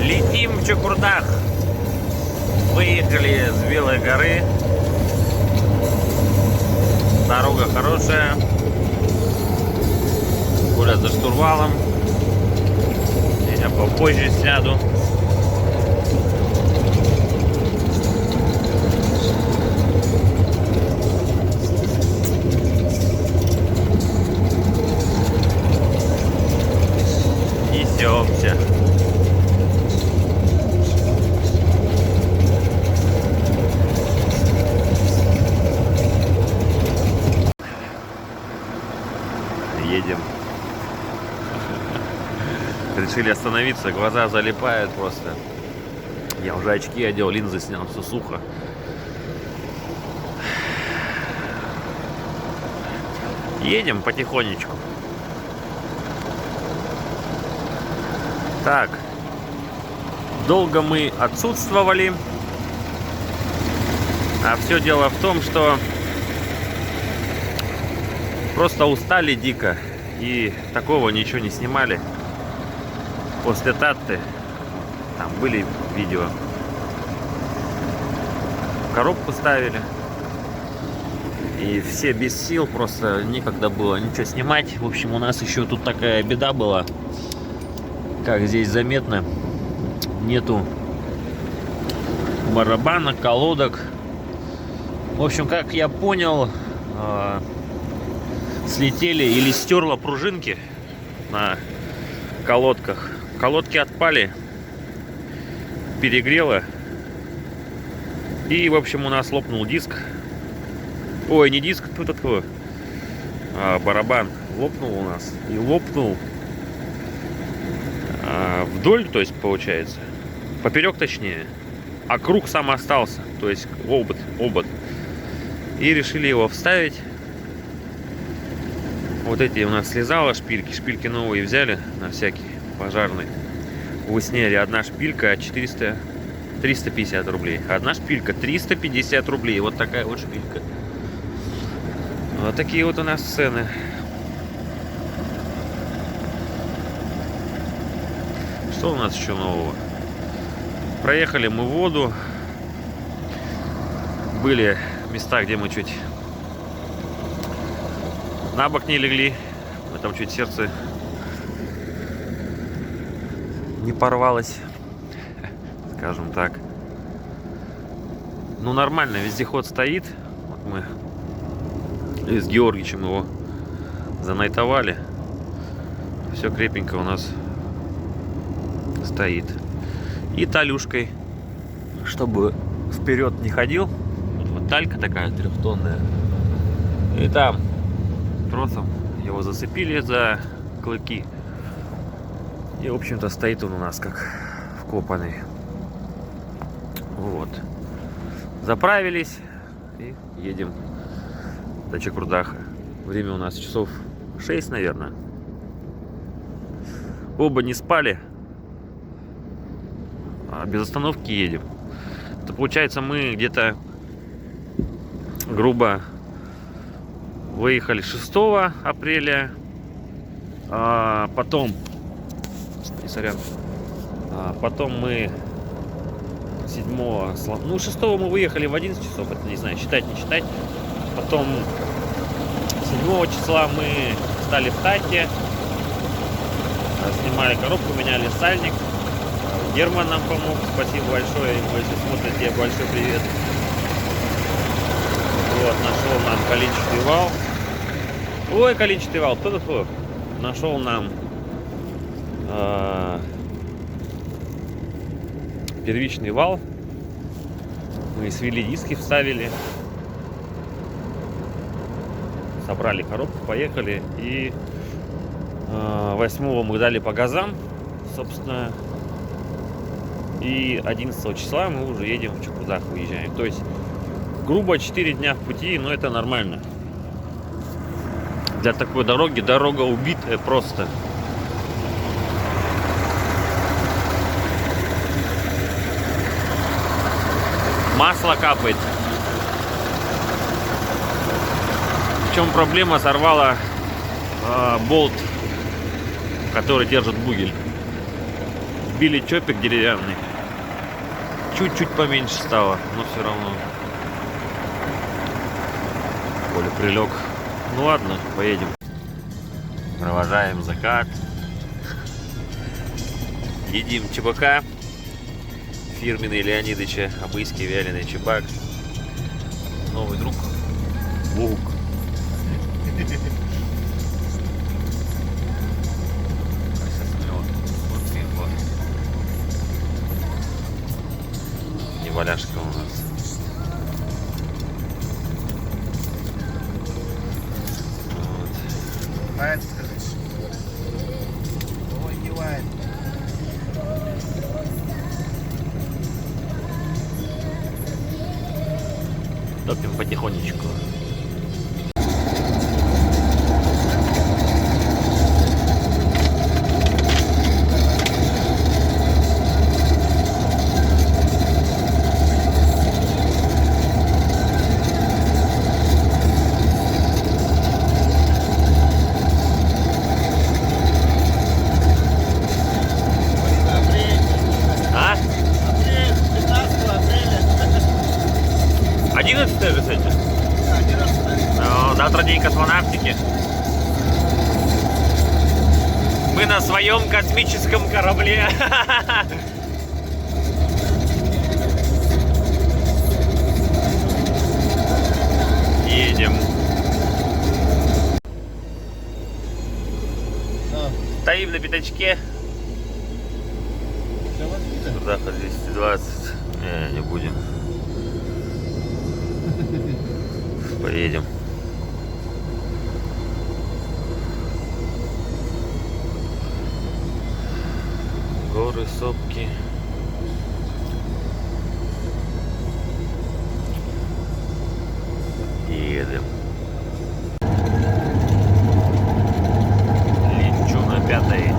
Летим в Чукурдах. Выехали с Белой горы. Дорога хорошая. Коля за штурвалом. Я попозже сяду. Несемся. Едем. Решили остановиться, глаза залипают просто. Я уже очки одел, линзы снял, все сухо. Едем потихонечку. Так, долго мы отсутствовали, а все дело в том, что просто устали дико и такого ничего не снимали. После Татты там были видео, коробку ставили, и все без сил, просто некогда было ничего снимать. В общем, у нас еще тут такая беда была. Как здесь заметно, нету барабана, колодок. В общем, как я понял, слетели или стерла пружинки на колодках. Колодки отпали, перегрело. И, в общем, у нас лопнул диск. Ой, не диск, а барабан лопнул у нас. И лопнул вдоль, то есть получается, поперек точнее, а круг сам остался, то есть обод. И решили его вставить. Вот эти у нас слезало шпильки новые взяли на всякий пожарный. Вы сняли одна шпилька 350 рублей, одна шпилька 350 рублей, вот такая вот шпилька. Вот такие вот у нас цены. Что у нас еще нового? Проехали мы в воду. Были места, где мы чуть на бок не легли. Мы там чуть сердце не порвалось, скажем так. Ну, нормально, вездеход стоит. Вот мы с Георгиевичем его занайтовали. Все крепенько у нас стоит. И талюшкой, чтобы вперед не ходил. Вот талька такая трехтонная. И там тросом его зацепили за клыки. И, в общем-то, стоит он у нас как вкопанный. Вот. Заправились и едем до Чукурдаха. Время у нас часов 6, наверное. Оба не спали. Без остановки едем. Это получается, мы где-то грубо выехали 6 апреля, а потом потом мы 7, ну 6 мы выехали в 11 часов, это не знаю, считать, не считать. Потом 7 числа мы стали в Татте, снимали коробку, меняли сальник. Герман нам помог, спасибо большое, если смотрите, тебе большой привет. Вот, нашел нам количественный вал. Ой, количественный вал, кто-то нашел нам первичный вал. Мы свели диски, вставили, собрали коробку, поехали. И 8 мы дали по газам, собственно. И 11 числа мы уже едем в Чукурдах, выезжаем. То есть, грубо 4 дня в пути, но это нормально. Для такой дороги, дорога убитая просто. Масло капает. В чем проблема? Сорвала болт, который держит бугель. Сбили чопик деревянный. Чуть-чуть поменьше стало, но все равно. Коля прилег. Ну ладно, поедем. Провожаем закат. Едим чебака. Фирменный Леонидыча. Обыский вяленый чебак. Новый друг. Лук. Неваляшка у нас. Бывает, скажи. Ой, бывает. Топим потихонечку. А? Апрель, 15 апреля. 11 же сегодня? Да, не раз ставить. Ну, завтра день космонавтики. Мы на своем космическом корабле. Едем. Стоим на пятачке. Заход 220. Не будем. Поедем. Горы, сопки. Едем. Лечу на 5-й.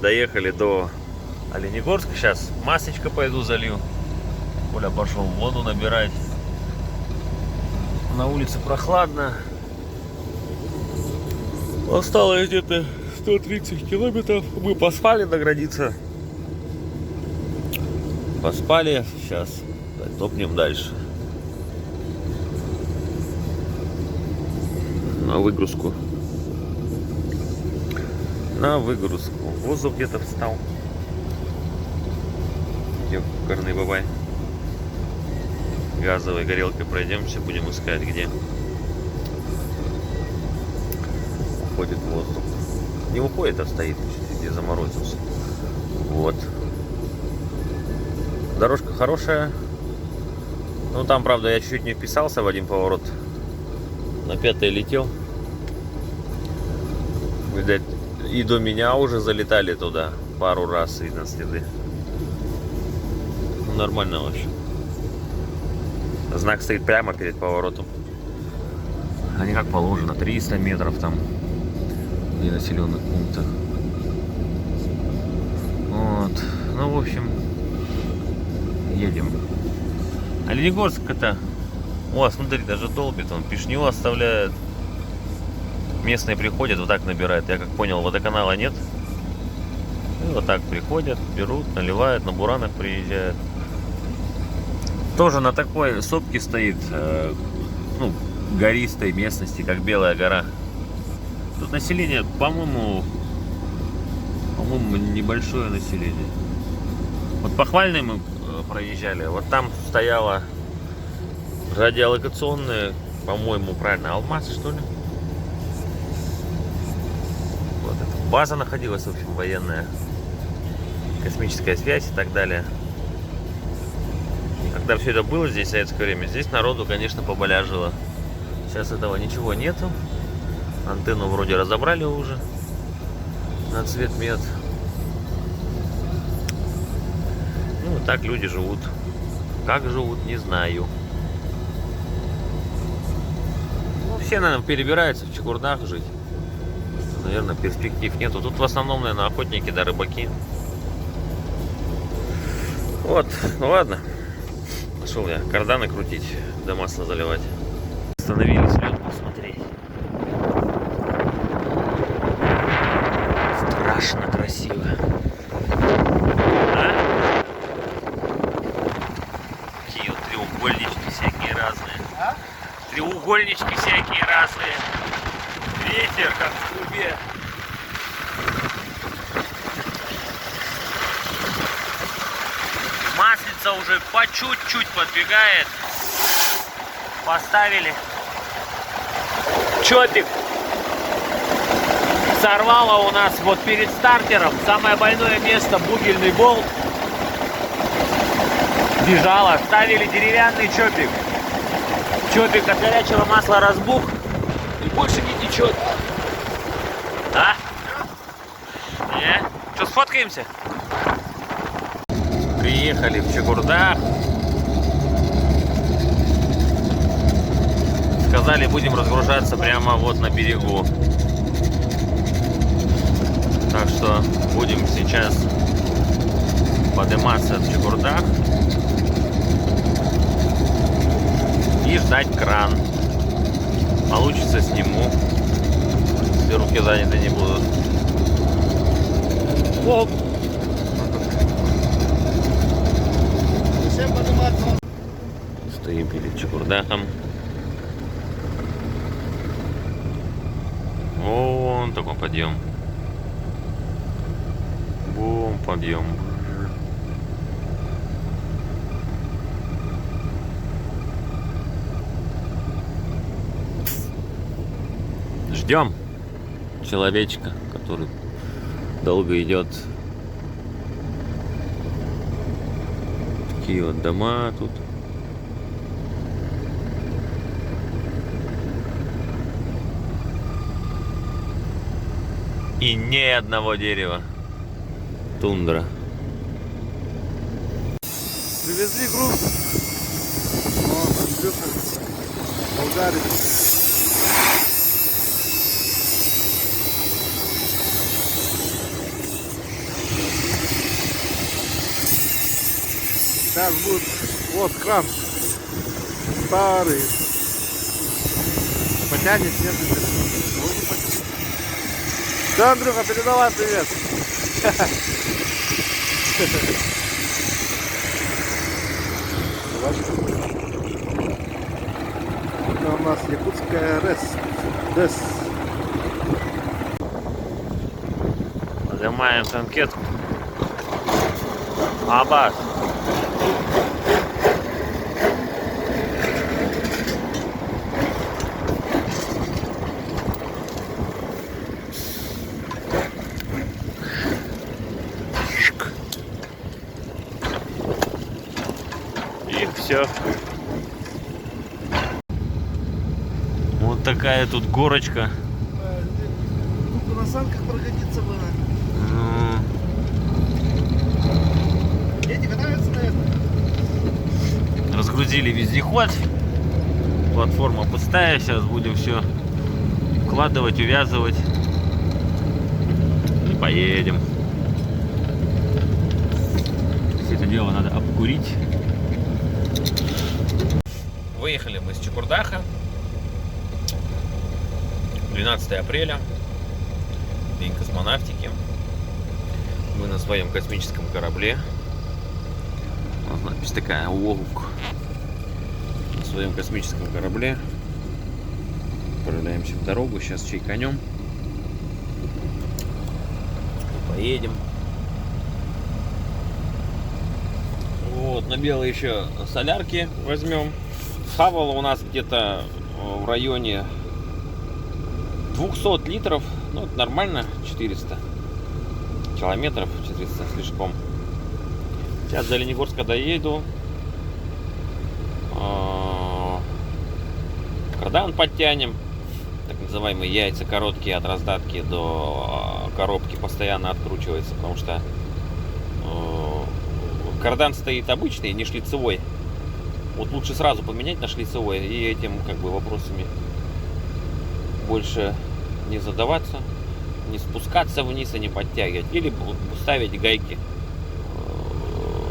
Доехали до Оленегорска. Сейчас масочка пойду залью. Коля пошел воду набирать. На улице прохладно. Осталось где-то 130 километров. Мы поспали до границы. Поспали. Сейчас топнем дальше. На выгрузку. На выгрузку. Воздух где-то встал. Ёкарный бабай. Газовой горелкой пройдемся, будем искать, где уходит воздух. Не уходит, а стоит, где заморозился. Вот. Дорожка хорошая. Ну там, правда, я чуть-чуть не вписался в один поворот. На 5-й летел. Видать, и до меня уже залетали туда пару раз, видно, следы. Ну, нормально вообще. Знак стоит прямо перед поворотом. А не как положено, 300 метров там в населенных пунктах. Вот. Ну, в общем, едем. Оленегорск это... О, смотри, даже долбит он, пишню оставляет. Местные приходят, вот так набирают. Я как понял, водоканала нет. И вот так приходят, берут, наливают, на буранах приезжают. Тоже на такой сопке стоит, ну, гористой местности, как Белая гора. Тут население, по-моему, небольшое население. Вот по Хвальной мы проезжали, вот там стояла радиолокационная, по-моему, правильно, Алмаз, что ли? Вот эта база находилась, в общем, военная, космическая связь и так далее. И когда все это было здесь в советское время, здесь народу, конечно, побаляжило. Сейчас этого ничего нету. Антенну вроде разобрали уже на цвет мед. Ну, вот так люди живут. Как живут, не знаю. Ну, все, наверное, перебираются в Чукурдах жить. Наверное, перспектив нету. Тут в основном, наверное, охотники да рыбаки. Вот, ну ладно. Пошел я карданы крутить, да масло заливать. Остановились лед посмотреть. Страшно красиво. А? Такие вот треугольнички всякие разные. А? Треугольнички всякие разные. Ветер как в трубе. Маслица уже по чуть-чуть подбегает. Поставили. Чопик. Сорвало у нас вот перед стартером. Самое больное место — бугельный болт. Бежало. Ставили деревянный чопик. Чопик от горячего масла разбух. И больше не течет. А? Не? Что, сфоткаемся? Приехали в Чукурдах. Сказали, будем разгружаться прямо вот на берегу. Так что будем сейчас подниматься в Чукурдах и ждать кран. Получится, сниму. Все руки заняты не будут. Оп. Всем подниматься. Стоим перед Чукурдахом. Вон такой подъем. Бум, подъем. Ждем человечка, который долго идет. Такие вот дома тут. И ни одного дерева. Тундра. Привезли груз. Болгария. Сейчас будет вот кран старый. Потянет, нет? Да, Андрюха, передавай привет. Это у нас якутская РЭС. Поднимаем танкетку. Абас. И все. Вот такая тут горочка. Тут на санках прокатиться было. Дети катаются, наверное. Разгрузили вездеход. Платформа пустая. Сейчас будем все укладывать, увязывать. И поедем. Все это дело надо обкурить. Выехали мы с Чукурдаха. 12 апреля. День космонавтики. Мы на своем космическом корабле. Вот надпись такая: Волк. На своем космическом корабле. Отправляемся в дорогу. Сейчас чайканем. Поедем. Вот, на белые еще солярки возьмем. Хавало у нас где-то в районе 200 литров. Ну, это нормально. 400 километров. 400 слишком. Сейчас до Ленигорска доеду. Кардан подтянем. Так называемые яйца короткие от раздатки до коробки постоянно откручивается, потому что кардан стоит обычный, не шлицевой. Вот лучше сразу поменять на шлицевое и этим как бы вопросами больше не задаваться, не спускаться вниз и не подтягивать. Или ставить гайки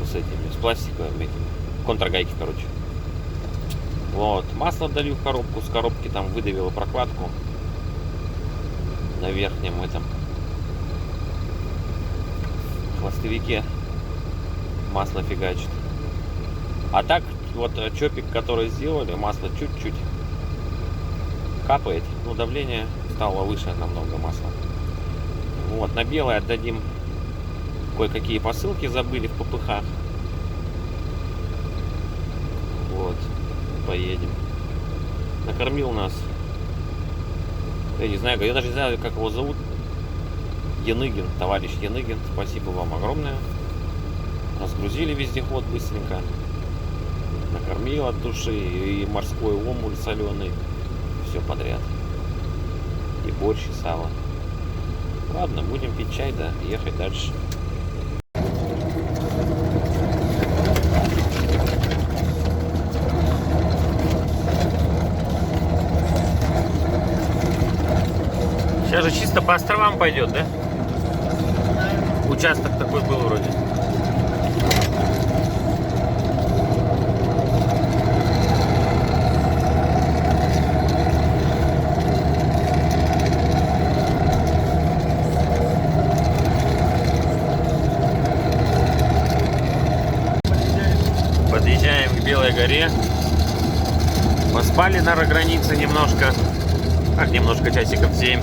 с этими, с пластиковыми этими, контргайки, короче. Вот, масло долью в коробку, с коробки там выдавило прокладку на верхнем этом хвостовике, масло фигачит. А так вот чопик, который сделали, масло чуть-чуть капает, но давление стало выше намного масла. Вот, на белое отдадим, кое-какие посылки забыли в ППХ. Вот, поедем. Накормил нас, я не знаю, я даже не знаю, как его зовут. Яныгин, товарищ Яныгин, спасибо вам огромное. Разгрузили вездеход быстренько. Накормил от души, и морской омуль соленый, все подряд. И борщ, и сало. Ладно, будем пить чай, да, и ехать дальше. Сейчас же чисто по островам пойдет, да? Участок такой был вроде. Подъезжаем к Белой горе. Поспали на границе немножко. Как немножко, часиков 7.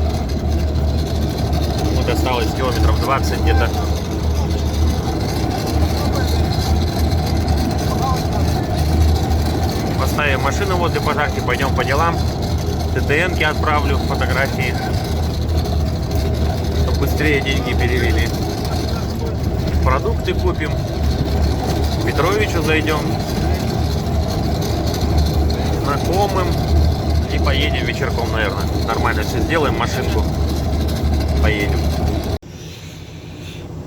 Вот осталось километров 20 где-то. Поставим машину возле пожарки, пойдем по делам. ТТН-ки отправлю фотографии, чтобы быстрее деньги перевели. Продукты купим. К Петровичу зайдем. Знакомым. И поедем вечерком, наверное. Нормально все сделаем, машинку. Поедем.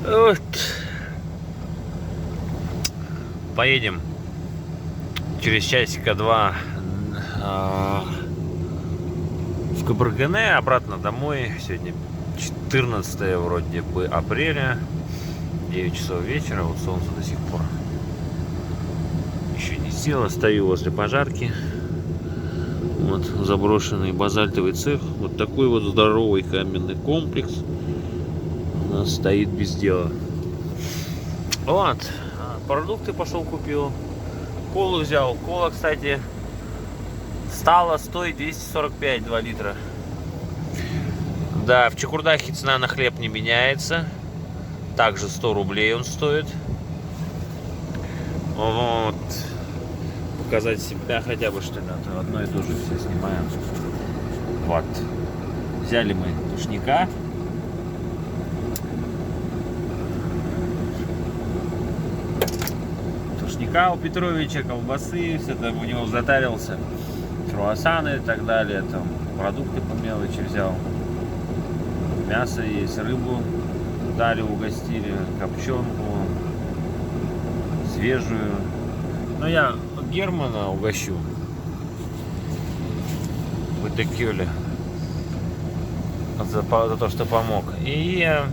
Вот. Поедем через часика 2 в Кабаргане, обратно домой. Сегодня 14 вроде бы апреля, 9 часов вечера. Вот солнце до сих пор еще не село. Стою возле пожарки. Вот заброшенный базальтовый цех. Вот такой вот здоровый каменный комплекс у нас стоит без дела. Вот. Продукты пошел купил. Колу взял. Кола, кстати, стала стоить 245 2 литра. Да, в Чекурдахе цена на хлеб не меняется. Также 100 рублей он стоит. Вот. Показать себя хотя бы, что ли, а то одно и то же все снимаем. Вот. Взяли мы тушника. Тушника у Петровича, колбасы, все там у него затарился. Круассаны и так далее. Там продукты по мелочи взял. Мясо есть, рыбу дали, угостили, копченку, свежую. Но я Германа угощу. В Итакюле. За то, что помог. И я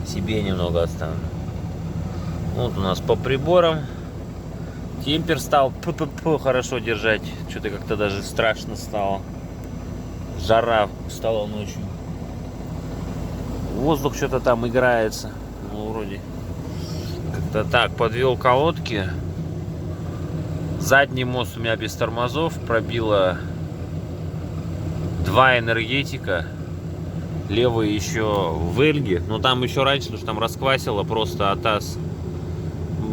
себе немного оставлю. Вот у нас по приборам. Темпер стал хорошо держать. Что-то как-то даже страшно стало. Жара стала ночью. Воздух что-то там играется. Ну, вроде как-то так. Подвел колодки. Задний мост у меня без тормозов. Пробило 2 энергетика. Левый еще в Эльге. Но там еще раньше, потому что там расквасило просто АТАС.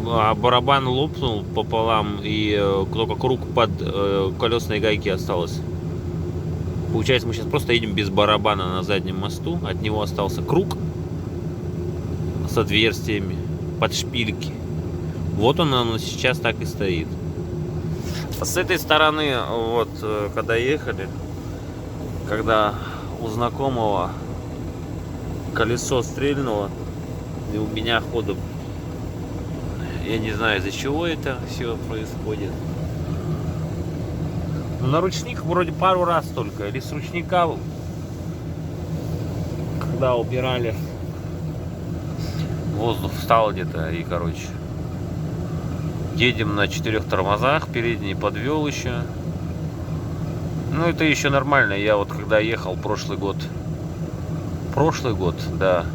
А барабан лопнул пополам. И только круг под колесной гайки осталось. Получается, мы сейчас просто едем без барабана на заднем мосту. От него остался круг с отверстиями под шпильки. Вот он сейчас так и стоит. С этой стороны, вот, когда ехали, когда у знакомого колесо стрельнуло, и у меня ходу Я не знаю, из-за чего это все происходит. Ну, на ручник вроде пару раз только. Или с ручника, когда убирали, воздух встал где-то. И, короче, едем на 4 тормозах. Передний подвел еще. Ну, это еще нормально. Я вот когда ехал прошлый год, да,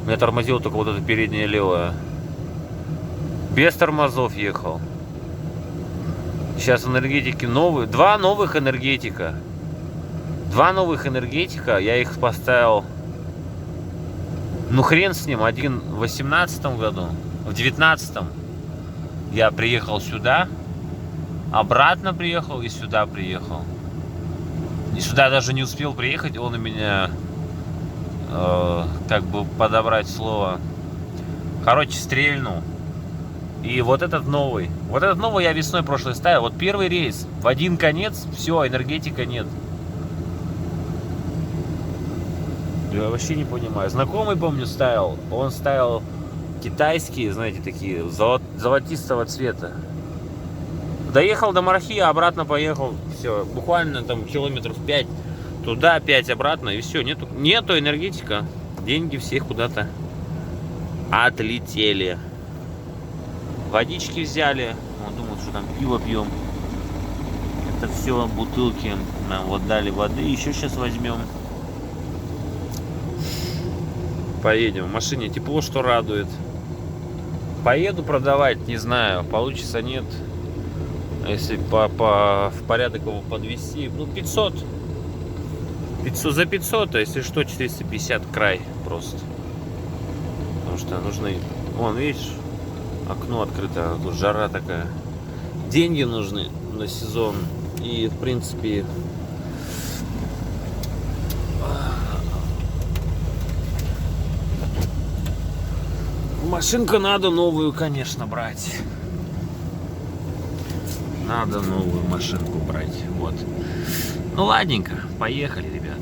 у меня тормозило только вот это переднее левое. Без тормозов ехал. Сейчас энергетики новые. Два новых энергетика. Я их поставил. Ну хрен с ним. Один в 18 году. В 19 я приехал сюда. Обратно приехал и сюда приехал. И сюда даже не успел приехать. Он у меня, как бы подобрать слово, короче, стрельнул. И вот этот новый я весной прошлой ставил. Вот первый рейс, в один конец, все, энергетика нет. Я вообще не понимаю. Знакомый, помню, ставил. Он ставил китайские, знаете, такие, золотистого цвета. Доехал до Мархи, обратно поехал. Все, буквально там километров 5 туда, 5 обратно, и все. Нету энергетика. Деньги все куда-то отлетели. Водички взяли. Он думал, что там пиво пьем. Это все бутылки. Нам вот дали воды. Еще сейчас возьмем. Поедем. В машине тепло, что радует. Поеду продавать, не знаю, получится, нет. Если в порядок его подвести, ну 500 за 500, а если что, 450 край просто. Потому что нужны, вон, видишь, окно открыто, тут жара такая. Деньги нужны на сезон. И в принципе машинку надо новую, конечно, брать. Надо новую машинку брать. Вот. Ну ладненько, поехали, ребят.